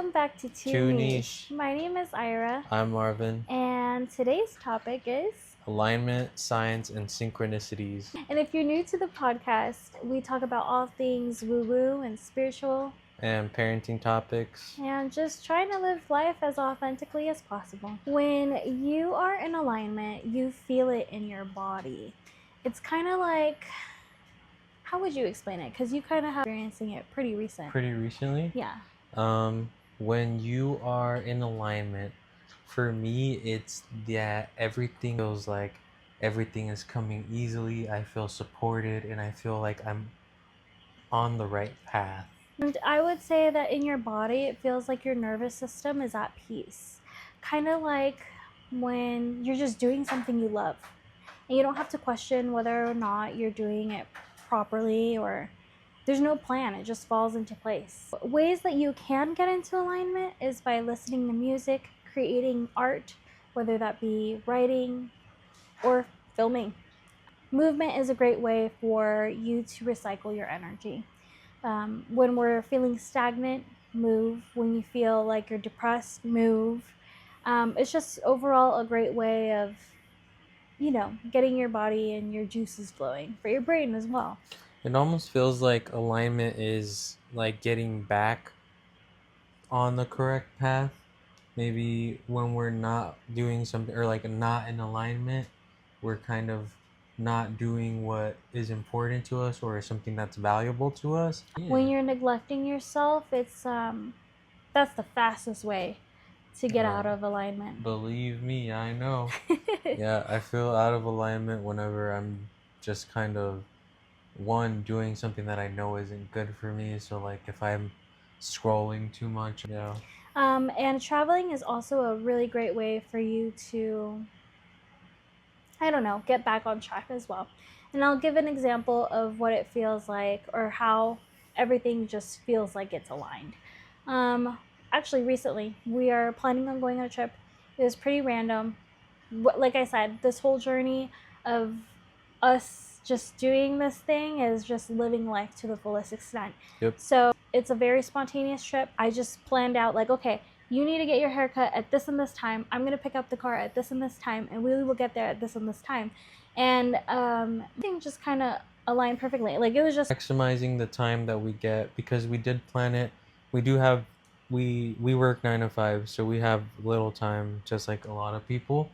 Welcome back to Too Niche. My name is Ira. I'm Marvin. And today's topic is alignment, science, and synchronicities. And if you're new to the podcast, we talk about all things woo-woo and spiritual. And parenting topics. And just trying to live life as authentically as possible. When you are in alignment, you feel it in your body. It's kind of like, how would you explain it? Because you kind of have experiencing it pretty recently? Yeah. When you are in alignment, for me, it's that everything feels like everything is coming easily. I feel supported and I feel like I'm on the right path. And I would say that in your body, it feels like your nervous system is at peace. Kind of like when you're just doing something you love. And you don't have to question whether or not you're doing it properly, or there's no plan. It just falls into place. Ways that you can get into alignment is by listening to music, creating art, whether that be writing or filming. Movement is a great way for you to recycle your energy. When we're feeling stagnant, move. When you feel like you're depressed, move. It's just overall a great way of, getting your body and your juices flowing for your brain as well. It almost feels like alignment is like getting back on the correct path. Maybe when we're not doing something or like not in alignment, we're kind of not doing what is important to us or something that's valuable to us. Yeah. When you're neglecting yourself, it's that's the fastest way to get out of alignment. Believe me, I know. Yeah, I feel out of alignment whenever I'm just kind of doing something that I know isn't good for me. So like if I'm scrolling too much, and traveling is also a really great way for you to, get back on track as well. And I'll give an example of what it feels like, or how everything just feels like it's aligned. Actually, recently, we are planning on going on a trip. It was pretty random. Like I said, this whole journey of us just doing this thing is just living life to the fullest extent. Yep. So it's a very spontaneous trip. I just planned out like, okay, you need to get your haircut at this and this time. I'm going to pick up the car at this and this time, and we will get there at this and this time. And things just kind of aligned perfectly. Like it was just maximizing the time that we get, because we did plan it. We do have, we work 9 to 5, so we have little time, just like a lot of people.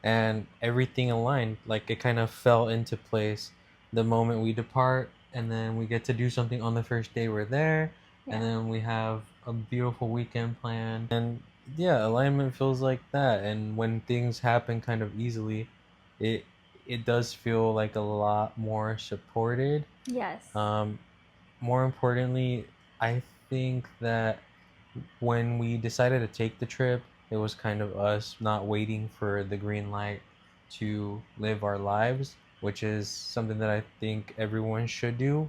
And everything aligned, like it kind of fell into place the moment we depart, and then we get to do something on the first day we're there. Yeah. And then we have a beautiful weekend plan, and yeah, alignment feels like that. And when things happen kind of easily, it does feel like a lot more supported. Yes. More importantly, I think that when we decided to take the trip, it was kind of us not waiting for the green light to live our lives, which is something that I think everyone should do.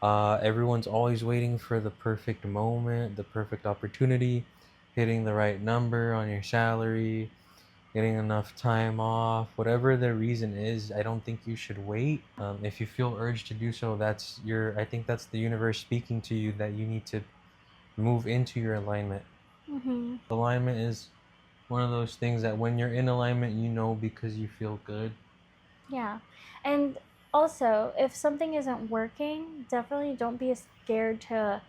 Everyone's always waiting for the perfect moment, the perfect opportunity, hitting the right number on your salary, getting enough time off, whatever the reason is. I don't think you should wait. If you feel urged to do so, I think that's the universe speaking to you that you need to move into your alignment. Mm-hmm. Alignment is one of those things that when you're in alignment, because you feel good. Yeah. And also, if something isn't working, definitely don't be scared to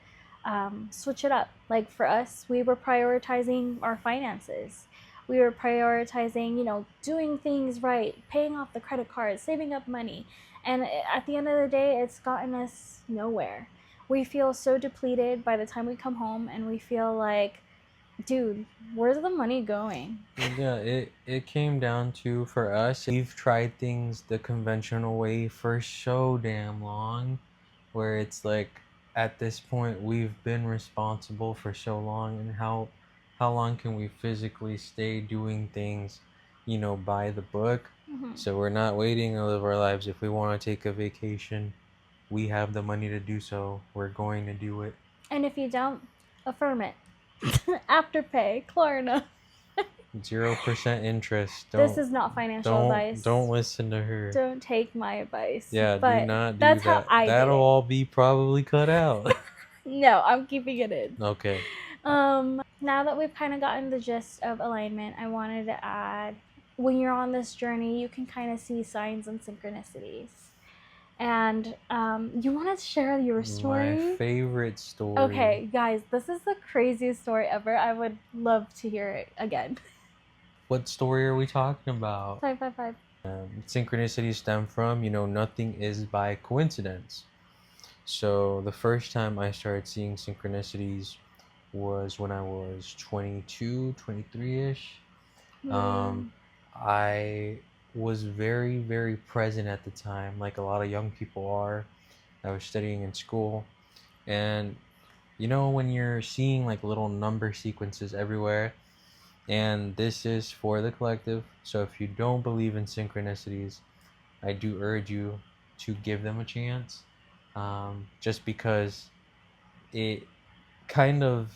switch it up. Like for us, we were prioritizing our finances. We were prioritizing, doing things right, paying off the credit cards, saving up money. And at the end of the day, it's gotten us nowhere. We feel so depleted by the time we come home, and we feel like, dude, where's the money going? Yeah, it came down to, for us, we've tried things the conventional way for so damn long, where it's like at this point we've been responsible for so long, and how long can we physically stay doing things, by the book? Mm-hmm. So we're not waiting to live our lives. If we want to take a vacation, we have the money to do so. We're going to do it. And if you don't, affirm it. Afterpay, Klarna. 0% interest. This is not financial advice. Don't listen to her. Don't take my advice. Yeah, but do not do that's that. How I That'll did it. all be probably cut out. No, I'm keeping it in. Okay. now that we've kind of gotten the gist of alignment, I wanted to add, when you're on this journey, you can kind of see signs and synchronicities. And you want to share your story? My favorite story. Okay, guys, this is the craziest story ever. I would love to hear it again. What story are we talking about? 555. Synchronicities stem from, nothing is by coincidence. So the first time I started seeing synchronicities was when I was 22, 23-ish. I was very, very present at the time, like a lot of young people are. I was studying in school. And when you're seeing like little number sequences everywhere, and this is for the collective. So if you don't believe in synchronicities, I do urge you to give them a chance. Just because it kind of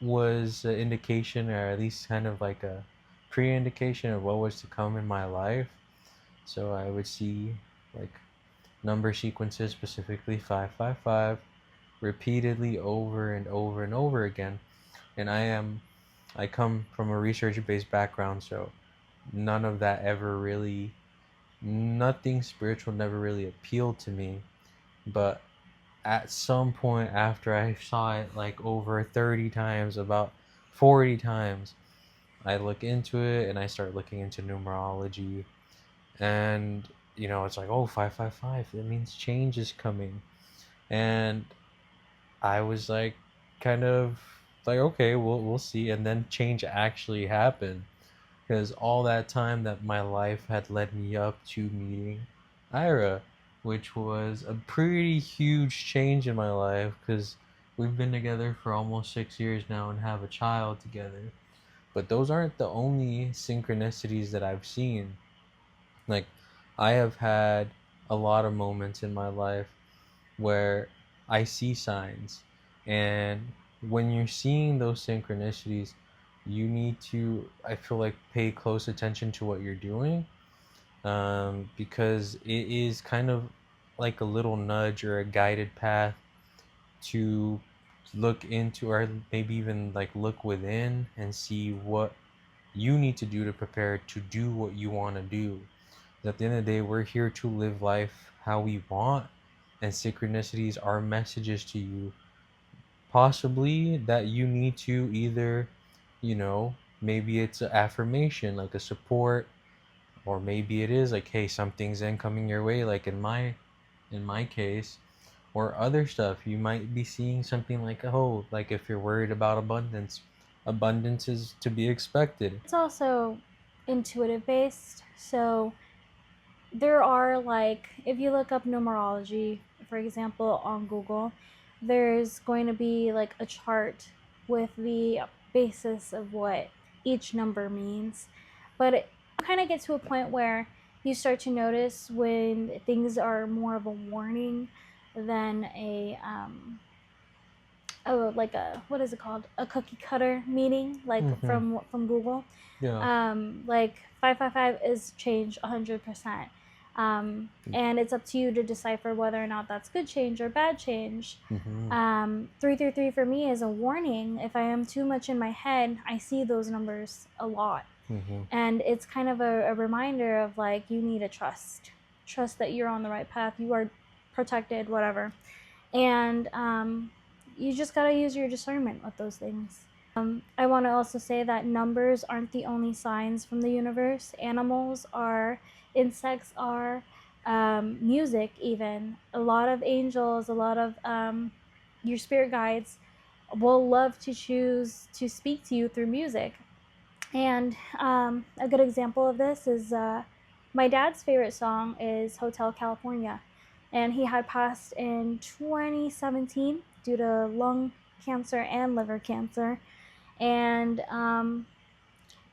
was an indication, or at least kind of like a pre-indication of what was to come in my life. So I would see like number sequences, specifically 555, repeatedly over and over and over again. And I come from a research-based background, so none of that ever really, nothing spiritual never really appealed to me. But at some point after I saw it like over 30 times, about 40 times, I look into it and I start looking into numerology. And, it's like, oh, 555, it means change is coming. And I was like, kind of like, okay, we'll see. And then change actually happened. Because all that time that my life had led me up to meeting Ira, which was a pretty huge change in my life, because we've been together for almost 6 years now and have a child together. But those aren't the only synchronicities that I've seen. Like, I have had a lot of moments in my life where I see signs. And when you're seeing those synchronicities, you need to, I feel like, pay close attention to what you're doing, because it is kind of like a little nudge or a guided path to look into, or maybe even like look within and see what you need to do to prepare to do what you want to do. At the end of the day, we're here to live life how we want, and synchronicities are messages to you, possibly that you need to either, maybe it's an affirmation, like a support, or maybe it is like, hey, something's incoming your way, like in my case, or other stuff. You might be seeing something like, oh, like if you're worried about abundance is to be expected. It's also intuitive based. So there are, like, if you look up numerology, for example, on Google, there's going to be like a chart with the basis of what each number means. But you kind of get to a point where you start to notice when things are more of a warning than like a, what is it called, a cookie cutter meaning, like from Google. Yeah. Like 555 is change 100%. And it's up to you to decipher whether or not that's good change or bad change. 333 for me is a warning. If I am too much in my head, I see those numbers a lot. And it's kind of a reminder of like, you need to trust that you're on the right path, you are protected, whatever. And you just got to use your discernment with those things. I want to also say that numbers aren't the only signs from the universe. Animals are, insects are, music even. A lot of angels, a lot of your spirit guides will love to choose to speak to you through music. And a good example of this is my dad's favorite song is Hotel California. And he had passed in 2017 due to lung cancer and liver cancer. And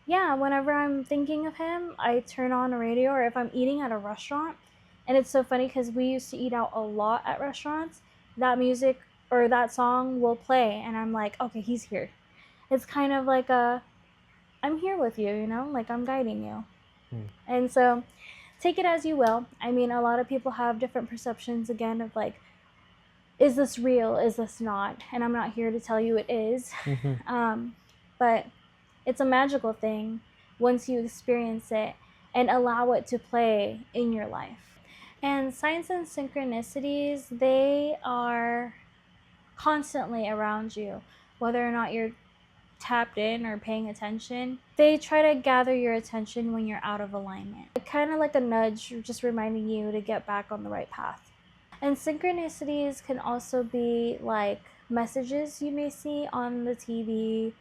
yeah, whenever I'm thinking of him, I turn on a radio, or if I'm eating at a restaurant. And it's so funny because we used to eat out a lot at restaurants. That music or that song will play, and I'm like, okay, he's here. It's kind of like I'm here with you, like I'm guiding you. And so take it as you will. I mean, a lot of people have different perceptions, again, of like, is this real? Is this not? And I'm not here to tell you it is. but it's a magical thing once you experience it and allow it to play in your life. And signs and synchronicities, they are constantly around you, whether or not you're tapped in or paying attention. They try to gather your attention when you're out of alignment. Kind of like a nudge, just reminding you to get back on the right path. And synchronicities can also be like messages you may see on the TV,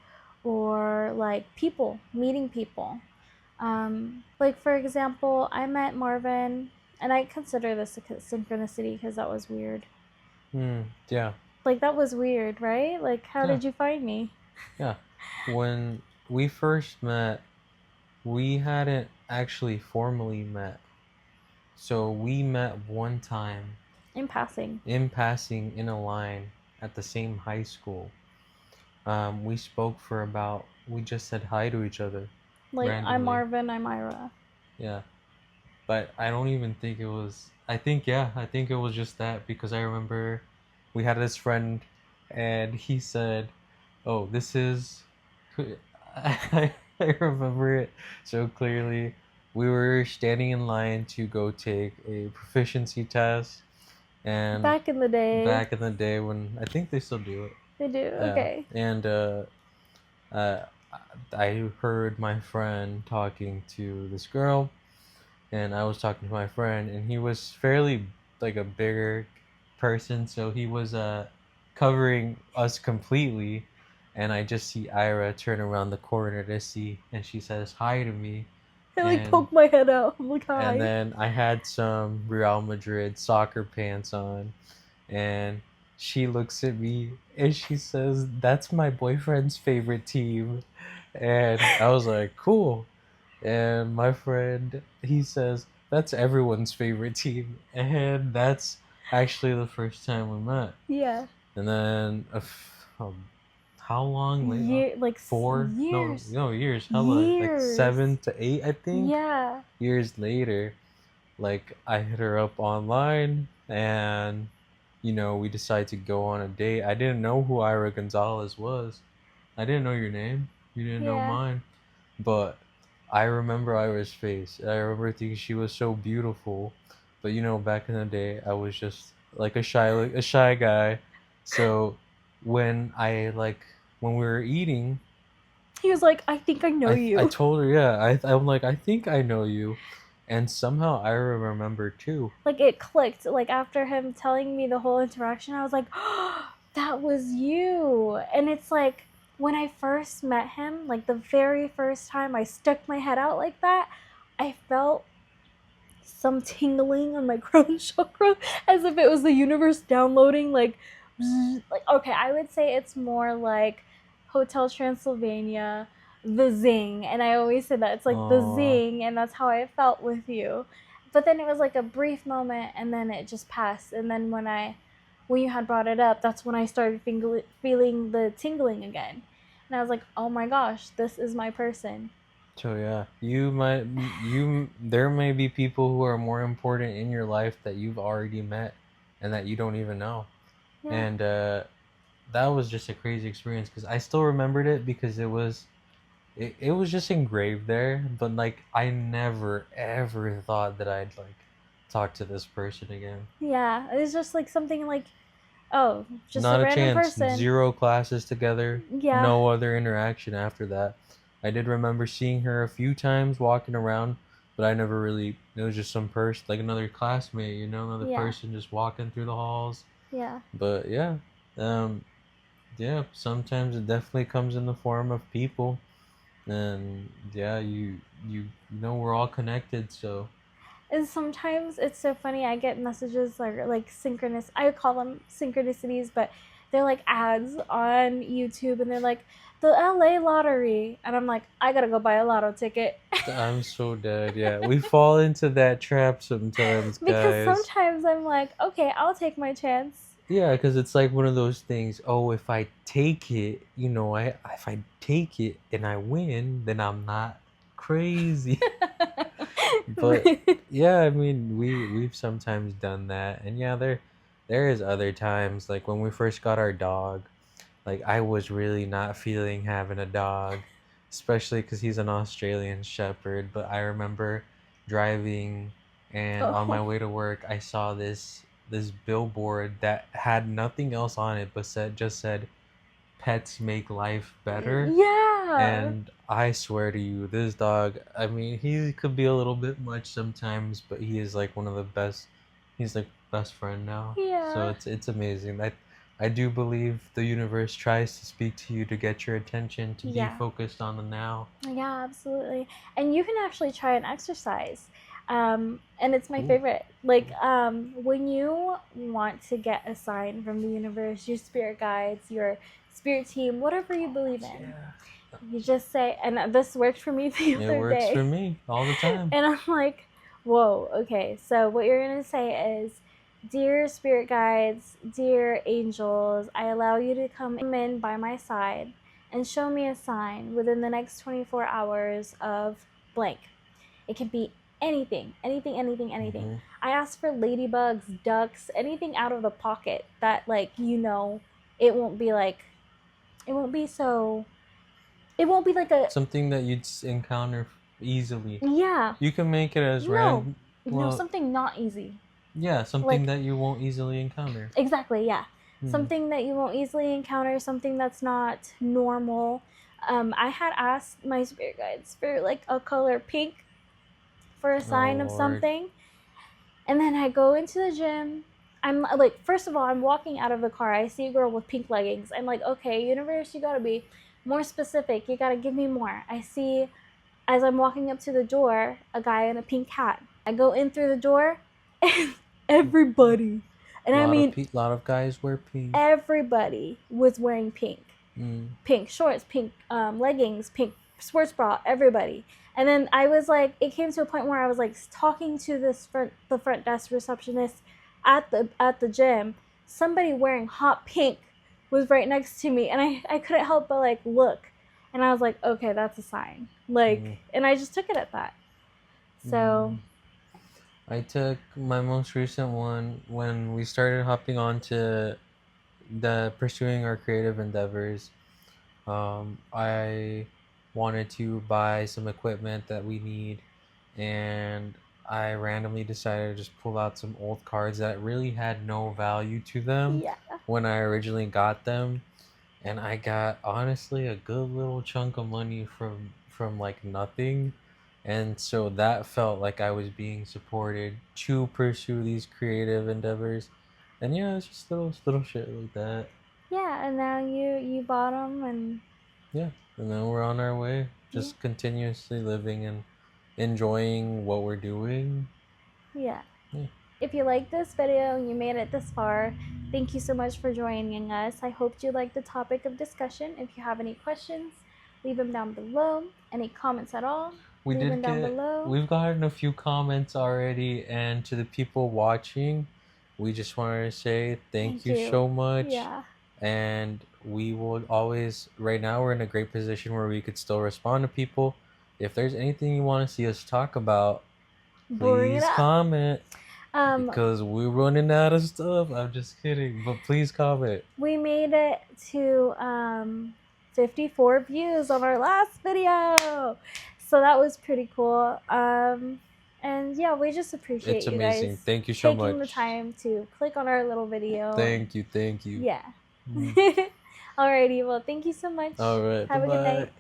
or like people, meeting people. Like, for example, I met Marvin, and I consider this a synchronicity because that was weird. Yeah. Like, that was weird, right? Like, how Yeah. did you find me? Yeah. When we first met, we hadn't actually formally met. So we met one time In passing. in passing in a line at the same high school. We spoke for about, we just said hi to each other Like, randomly. I'm Marvin, I'm Ira. Yeah. But I don't even think it was, I think it was just that, because I remember we had this friend and he said, oh, this is, I remember it so clearly. We were standing in line to go take a proficiency test, and Back in the day. When I think they still do it. They do? Yeah. Okay. And uh, I heard my friend talking to this girl, and I was talking to my friend, and he was fairly like a bigger person, so he was covering us completely. And I just see Ira turn around the corner to see, and she says hi to me. I like poke my head out. I'm like, hi. And then I had some Real Madrid soccer pants on, and she looks at me and she says, "That's my boyfriend's favorite team." And I was like, "Cool." And my friend, he says, "That's everyone's favorite team." And that's actually the first time we met. Yeah. And then how long later? Like 4 years. No, years. How long? Like 7 to 8, I think. Yeah. Years later, like, I hit her up online, and we decided to go on a date. I didn't know who Ira Gonzalez was. I didn't know your name. You didn't know mine. But I remember Ira's face. I remember thinking she was so beautiful. But back in the day, I was just like a shy guy. So when we were eating, he was like, I think I know you. I told her, yeah. I'm like, I think I know you. And somehow Ira remembered too. Like, it clicked. Like, after him telling me the whole interaction, I was like, oh, that was you. And it's like, when I first met him, like the very first time I stuck my head out like that, I felt some tingling on my crown chakra, as if it was the universe downloading, like, okay, I would say it's more like Hotel Transylvania, the zing. And I always say that it's like the zing, and that's how I felt with you. But then it was like a brief moment, and then it just passed. And then when you had brought it up, that's when I started feeling the tingling again. And I was like, oh my gosh, this is my person. So yeah, there may be people who are more important in your life that you've already met and that you don't even know. Yeah. And that was just a crazy experience, because I still remembered it, because it was just engraved there. But like, I never ever thought that I'd like talk to this person again. Yeah, it was just like something like, oh, just not a random chance. person. 0 classes together. Yeah. No other interaction after that. I did remember seeing her a few times walking around, but I never really, it was just some person, like another classmate, another person just walking through the halls. Yeah. But yeah, sometimes it definitely comes in the form of people. And yeah, we're all connected, so. And sometimes it's so funny, I get messages like synchronous, I call them synchronicities, but they're like ads on YouTube, and they're like, the LA lottery, and I'm like, I gotta go buy a lotto ticket. I'm so dead. Yeah, we fall into that trap sometimes, guys. Because sometimes I'm like, okay, I'll take my chance. Yeah, because it's like one of those things. Oh, if I take it, if I take it and I win, then I'm not crazy. But yeah, I mean, we've sometimes done that, and yeah, there is other times, like when we first got our dog. like I was really not feeling having a dog, especially because he's an Australian Shepherd. But I remember driving, and on my Oh. way to work, I saw this billboard that had nothing else on it but said pets make life better. Yeah. And I swear to you, this dog, I mean, he could be a little bit much sometimes, but he is like one of the best. He's like best friend now. So Yeah. it's amazing. I do believe the universe tries to speak to you to get your attention, to be Yeah. focused on the now. Yeah, absolutely. And you can actually try an exercise. And it's my Ooh. favorite. Like, when you want to get a sign from the universe, your spirit guides, your spirit team, whatever you believe in, Yeah. you just say, and this worked for me the It other works day. for me all the time. And I'm like, whoa, okay. So what you're going to say is, dear spirit guides, dear angels, I allow you to come in by my side and show me a sign within the next 24 hours of blank. It can be anything, anything, anything, anything. Mm-hmm. I asked for ladybugs, ducks, anything out of the pocket that, like, it won't be like, it won't be so, it won't be like a, Something that you'd encounter easily. yeah, You can make it as no, random. no, Well, something not easy. yeah, something Like, that you won't easily encounter. exactly, yeah. Hmm. Something that you won't easily encounter, something that's not normal. I had asked my spirit guides for like a color pink for a sign Oh of Lord. something. And then I go into the gym. I'm like, first of all, I'm walking out of the car. I see a girl with pink leggings. I'm like, okay, universe, you gotta be more specific. You gotta give me more. I see, as I'm walking up to the door, a guy in a pink hat. I go in through the door, and everybody, and I mean Lot of guys wear pink. everybody, was wearing pink. Mm. Pink shorts, pink leggings, pink sports bra, everybody. And then I was like, it came to a point where I was like talking to the front desk receptionist at the gym. Somebody wearing hot pink was right next to me, and I couldn't help but like look, and I was like, okay, that's a sign. Like, and I just took it at that. So. I took my most recent one when we started hopping on to the pursuing our creative endeavors. I wanted to buy some equipment that we need, and I randomly decided to just pull out some old cards that really had no value to them Yeah. when I originally got them, and I got honestly a good little chunk of money from like nothing. And so that felt like I was being supported to pursue these creative endeavors. And yeah, it's just little shit like that. Yeah, and now you bought them, and Yeah, and then we're on our way, just continuously living and enjoying what we're doing. yeah. Yeah. If you like this video and you made it this far, thank you so much for joining us. I hope you liked the topic of discussion. If you have any questions, leave them down below. Any comments at all, leave them down below. We've gotten a few comments already, and to the people watching, we just wanted to say thank you so much. Yeah. And we will always, right now, we're in a great position where we could still respond to people. If there's anything you want to see us talk about, Bring it please up. comment. Because we're running out of stuff. I'm just kidding, but please comment. We made it to 54 views on our last video, so that was pretty cool. And yeah, we just appreciate It's you amazing. guys Thank you so taking the much. time to click on our little video. Thank you. Yeah. Alrighty, well, thank you so much. All right. Have a good night.